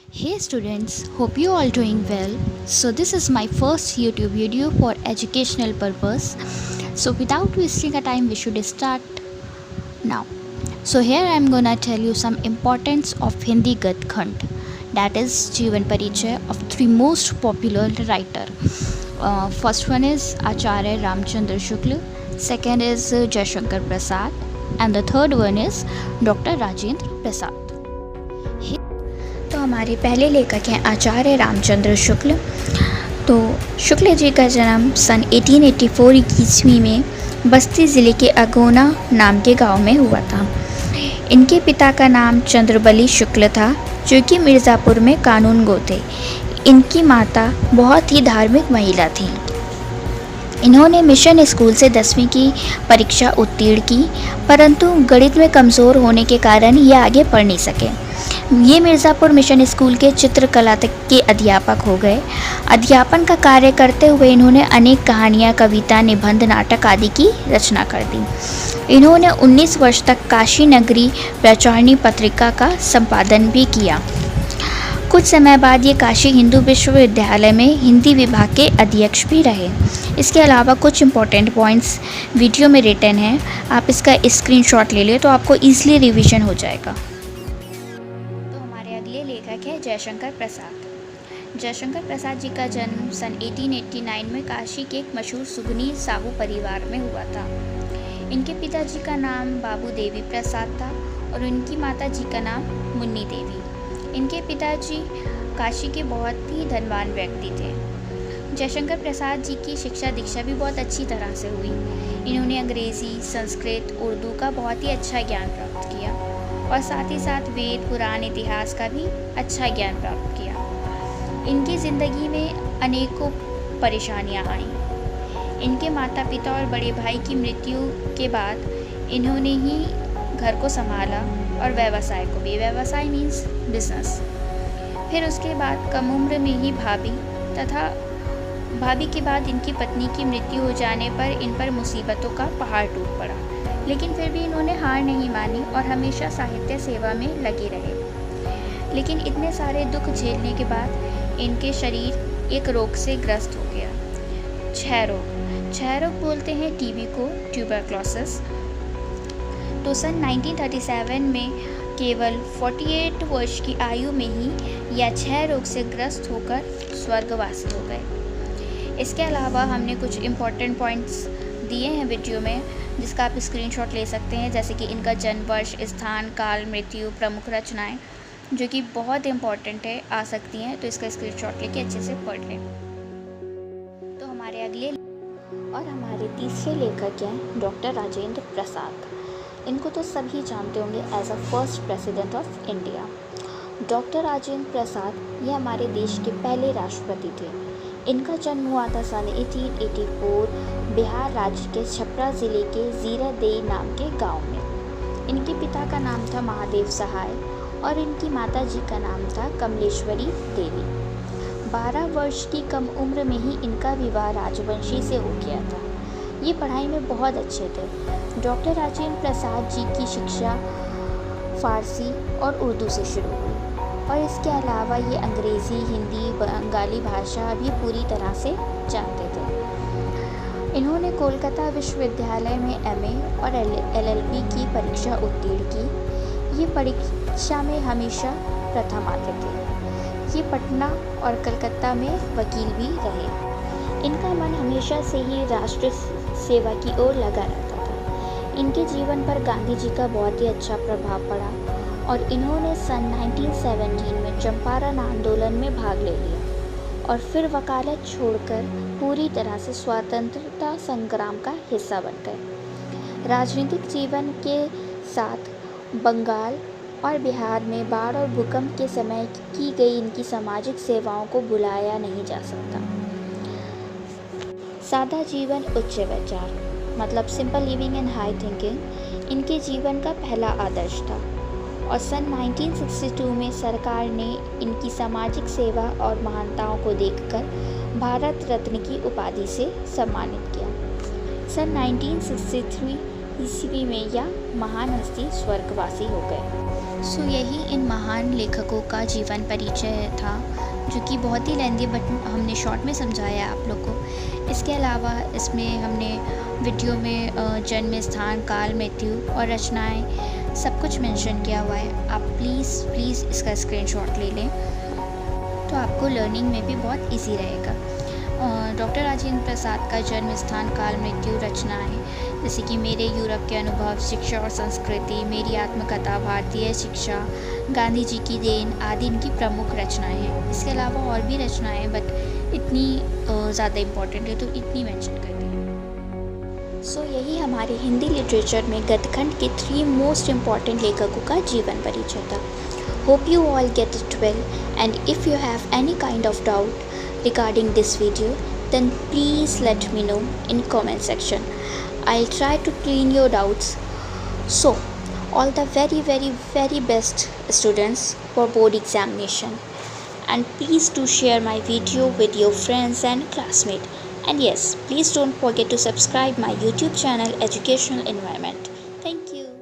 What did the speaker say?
Hey students, hope you all doing well. So this is my first YouTube video for educational purpose. So without wasting a time, we should start now. So here I am gonna tell you some importance of Hindi Gad Khand, that is Jeevan Parichay of three most popular writer. First one is Acharya Ramchandra Shukla, second is Jaishankar Prasad, and the third one is Dr. Rajendra Prasad. तो हमारे पहले लेखक हैं आचार्य रामचंद्र शुक्ल। तो शुक्ल जी का जन्म सन 1884 ईस्वी में बस्ती ज़िले के अगोना नाम के गांव में हुआ था। इनके पिता का नाम चंद्रबली शुक्ल था, जो कि मिर्ज़ापुर में कानून गो थे। इनकी माता बहुत ही धार्मिक महिला थी। इन्होंने मिशन स्कूल से 10वीं की परीक्षा उत्तीर्ण की, परंतु गणित में कमज़ोर होने के कारण ये आगे पढ़ नहीं सके। ये मिर्ज़ापुर मिशन स्कूल के चित्रकला तक के अध्यापक हो गए। अध्यापन का कार्य करते हुए इन्होंने अनेक कहानियाँ, कविता, निबंध, नाटक आदि की रचना कर दी। इन्होंने 19 वर्ष तक काशी नगरी प्रचारणी पत्रिका का संपादन भी किया। कुछ समय बाद ये काशी हिंदू विश्वविद्यालय में हिंदी विभाग के अध्यक्ष भी रहे। इसके अलावा कुछ इम्पोर्टेंट पॉइंट्स वीडियो में रिटन हैं, आप इसका स्क्रीनशॉट ले लें तो आपको ईजिली रिवीजन हो जाएगा। तो हमारे अगले लेखक है जयशंकर प्रसाद। जयशंकर प्रसाद जी का जन्म सन 1889 में काशी के एक मशहूर सुगनी साहू परिवार में हुआ था। इनके पिताजी का नाम बाबू देवी प्रसाद था और इनकी माता जी का नाम मुन्नी देवी। इनके पिताजी काशी के बहुत ही धनवान व्यक्ति थे। जयशंकर प्रसाद जी की शिक्षा दीक्षा भी बहुत अच्छी तरह से हुई। इन्होंने अंग्रेज़ी, संस्कृत, उर्दू का बहुत ही अच्छा ज्ञान प्राप्त किया और साथ ही साथ वेद, पुराण, इतिहास का भी अच्छा ज्ञान प्राप्त किया। इनकी ज़िंदगी में अनेकों परेशानियां आईं। इनके माता पिता और बड़े भाई की मृत्यु के बाद इन्होंने ही घर को संभाला और व्यवसाय को भी, व्यवसाय मीन्स बिजनेस। फिर उसके बाद कम उम्र में ही भाभी के बाद इनकी पत्नी की मृत्यु हो जाने पर इन पर मुसीबतों का पहाड़ टूट पड़ा, लेकिन फिर भी इन्होंने हार नहीं मानी और हमेशा साहित्य सेवा में लगे रहे। लेकिन इतने सारे दुख झेलने के बाद इनके शरीर एक रोग से ग्रस्त हो गया, क्षय रोग बोलते हैं टीबी को, ट्यूबरक्लोसिस। तो सन 1937 में केवल 48 वर्ष की आयु में ही यह क्षय रोग से ग्रस्त होकर स्वर्गवासी हो गए। इसके अलावा हमने कुछ इम्पोर्टेंट पॉइंट्स दिए हैं वीडियो में, जिसका आप स्क्रीनशॉट ले सकते हैं, जैसे कि इनका जन्म वर्ष, स्थान, काल, मृत्यु, प्रमुख रचनाएं, जो कि बहुत इम्पोर्टेंट है, आ सकती हैं, तो इसका स्क्रीनशॉट लेके अच्छे से पढ़ लें। तो हमारे अगले और हमारे तीसरे लेखक हैं डॉक्टर राजेंद्र प्रसाद। इनको तो सभी जानते होंगे as a first president of India. Doctor Rajendra Prasad ये हमारे देश के पहले राष्ट्रपति थे। इनका जन्म हुआ था सन 1884 बिहार राज्य के छपरा ज़िले के जीरादेई नाम के गांव में। इनके पिता का नाम था महादेव सहाय और इनकी माता जी का नाम था कमलेश्वरी देवी। 12 वर्ष की कम उम्र में ही इनका विवाह राजवंशी से हो गया था। ये पढ़ाई में बहुत अच्छे थे। डॉक्टर राजेंद्र प्रसाद जी की शिक्षा फ़ारसी और उर्दू से शुरू हुई और इसके अलावा ये अंग्रेज़ी, हिंदी, बंगाली भाषा भी पूरी तरह से जानते थे। इन्होंने कोलकाता विश्वविद्यालय में एमए और एलएलबी की परीक्षा उत्तीर्ण की। ये परीक्षा में हमेशा प्रथम आते थे। ये पटना और कलकत्ता में वकील भी रहे। इनका मन हमेशा से ही राष्ट्र सेवा की ओर लगा रहता था। इनके जीवन पर गांधी जी का बहुत ही अच्छा प्रभाव पड़ा और इन्होंने सन 1917 में चंपारण आंदोलन में भाग ले लिया और फिर वकालत छोड़कर पूरी तरह से स्वतंत्रता संग्राम का हिस्सा बन गए। राजनीतिक जीवन के साथ बंगाल और बिहार में बाढ़ और भूकंप के समय की गई इनकी सामाजिक सेवाओं को भुलाया नहीं जा सकता। सादा जीवन, उच्च विचार, मतलब simple living and high thinking इनके जीवन का पहला आदर्श था और सन 1962 में सरकार ने इनकी सामाजिक सेवा और महानताओं को देखकर भारत रत्न की उपाधि से सम्मानित किया। सन 1963 ईस्वी में यह महान हस्ती स्वर्गवासी हो गए। सो यही इन महान लेखकों का जीवन परिचय था, जो कि बहुत ही लेंदी बट हमने शॉर्ट में समझाया आप लोग को। इसके अलावा इसमें हमने वीडियो में जन्म स्थान, काल, मृत्यु और रचनाएं सब कुछ मेंशन किया हुआ है। आप प्लीज़ इसका स्क्रीनशॉट ले लें, तो आपको लर्निंग में भी बहुत इजी रहेगा। डॉक्टर राजेंद्र प्रसाद का जन्म स्थान, काल, मृत्यु, रचनाएं जैसे कि मेरे यूरोप के अनुभव, शिक्षा और संस्कृति, मेरी आत्मकथा, भारतीय शिक्षा, गांधी जी की देन आदि इनकी प्रमुख रचनाएं हैं। इसके अलावा और भी रचनाएं हैं बट इतनी ज़्यादा इम्पोर्टेंट है तो इतनी मेंशन कर दी। सो यही हमारे हिंदी लिटरेचर में गद्यखंड के 3 मोस्ट इम्पॉर्टेंट लेखकों का जीवन परिचय था। Hope you all get it well, and if you have any kind of doubt regarding this video, then please let me know in comment section. I'll try to clean your doubts. So all the very best students for board examination, and please do share my video with your friends and classmates. And yes, please don't forget to subscribe my YouTube channel Educational Environment.